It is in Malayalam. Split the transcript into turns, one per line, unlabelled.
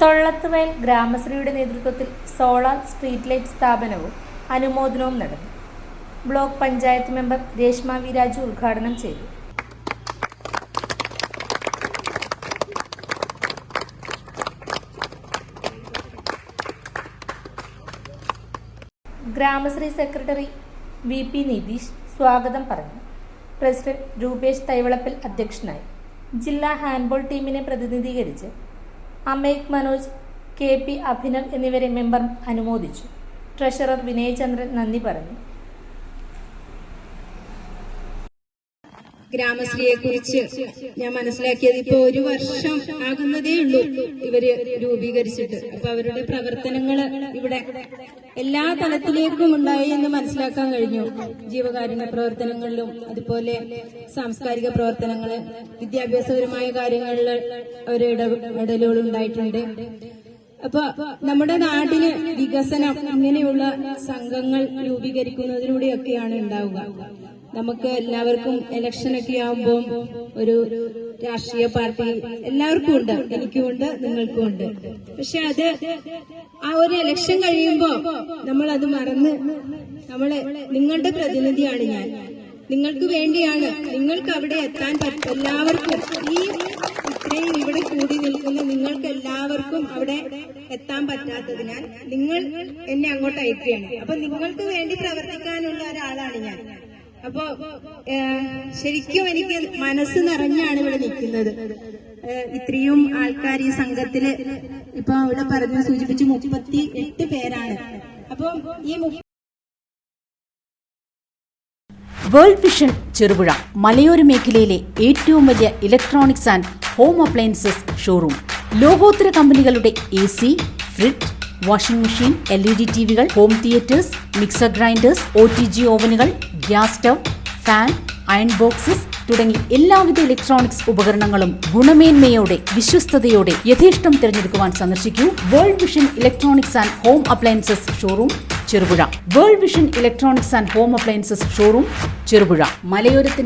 തൊള്ളത്തുവയൽ ഗ്രാമശ്രീയുടെ നേതൃത്വത്തിൽ സോളാർ സ്ട്രീറ്റ് ലൈറ്റ് സ്ഥാപനവും അനുമോദനവും നടന്നു. Block panchayat member Reshma V Raju ഉദ്ഘാടനം ചെയ്തു. Gramashree secretary V P Nitheesh സ്വാഗതം പറഞ്ഞു. പ്രസിഡന്റ് രൂപേഷ് തൈവളപ്പിൽ അധ്യക്ഷനായി. ജില്ലാ ഹാൻഡ്ബോൾ ടീമിനെ പ്രതിനിധീകരിച്ച് അമേക് മനോജ്, കെ പി അഭിനവ് എന്നിവരെ മെമ്പർ അനുമോദിച്ചു. ട്രഷറർ വിനയചന്ദ്രൻ നന്ദി പറഞ്ഞു.
ഗ്രാമശ്രീയെ കുറിച്ച് ഞാൻ മനസ്സിലാക്കിയത് ഇപ്പൊ 1 വർഷം ആകുന്നതേ ഉള്ളൂ ഇവര് രൂപീകരിച്ചിട്ട്. അപ്പൊ അവരുടെ പ്രവർത്തനങ്ങൾ ഇവിടെ എല്ലാ തലത്തിലേക്കും ഉണ്ടായി എന്ന് മനസ്സിലാക്കാൻ കഴിഞ്ഞു. ജീവകാരുണ്യ പ്രവർത്തനങ്ങളിലും അതുപോലെ സാംസ്കാരിക പ്രവർത്തനങ്ങള്, വിദ്യാഭ്യാസപരമായ കാര്യങ്ങളിൽ ഒരു ഇടപെടലുകൾ ഉണ്ടായിട്ടുണ്ട്. അപ്പൊ നമ്മുടെ നാടിന് വികസനം ഇങ്ങനെയുള്ള സംഘങ്ങൾ രൂപീകരിക്കുന്നതിലൂടെയൊക്കെയാണ് ഉണ്ടാവുക. നമുക്ക് എല്ലാവർക്കും ഇലക്ഷനൊക്കെ ആവുമ്പോൾ ഒരു രാഷ്ട്രീയ പാർട്ടി എല്ലാവർക്കും ഉണ്ട്, എനിക്കുമുണ്ട്, നിങ്ങൾക്കും ഉണ്ട്. പക്ഷെ അത് ആ ഒരു ഇലക്ഷൻ കഴിയുമ്പോ നമ്മൾ അത് മറന്ന് നിങ്ങളുടെ പ്രതിനിധിയാണ് ഞാൻ, നിങ്ങൾക്ക് വേണ്ടിയാണ്, നിങ്ങൾക്ക് അവിടെ എത്താൻ പറ്റും. എല്ലാവർക്കും ഇത്രയും ഇവിടെ കൂടി നിൽക്കുന്ന നിങ്ങൾക്ക് എല്ലാവർക്കും അവിടെ എത്താൻ പറ്റാത്തതിനാൽ നിങ്ങൾ എന്നെ അങ്ങോട്ട് അയക്കുകയാണ്. അപ്പൊ നിങ്ങൾക്ക് വേണ്ടി പ്രവർത്തിക്കാനുള്ള ഒരാളാണ് ഞാൻ. അപ്പോ ശരിക്കും എനിക്ക് മനസ്സ് നിറഞ്ഞാണ് ഇവിടെ നിൽക്കുന്നത്. ഇത്രയും ആൾക്കാർ ഈ സംഘത്തില് ഇപ്പൊ ഇവിടെ പറഞ്ഞു സൂചിപ്പിച്ച് 38 പേരാണ്. അപ്പൊ ഈ
വേൾഡ് വിഷൻ ചെറുപുഴ മലയോര മേഖലയിലെ ഏറ്റവും വലിയ electronics and home appliances showroom. ലോകോത്തര കമ്പനികളുടെ AC, fridge, washing machine, LED ടിവികൾ, home theatres, mixer grinders, OTG ഓവനുകൾ, gas stove, fan, iron boxes തുടങ്ങി എല്ലാവിധ ഇലക്ട്രോണിക്സ് ഉപകരണങ്ങളും ഗുണമേന്മയോടെ വിശ്വസ്തയോടെ യഥേഷ്ടം തിരഞ്ഞെടുക്കുവാൻ സന്ദർശിക്കൂ world vision electronics and home appliances showroom Cherupuzha. World vision electronics and home appliances showroom Cherupuzha. മലയോരത്തിന്റെ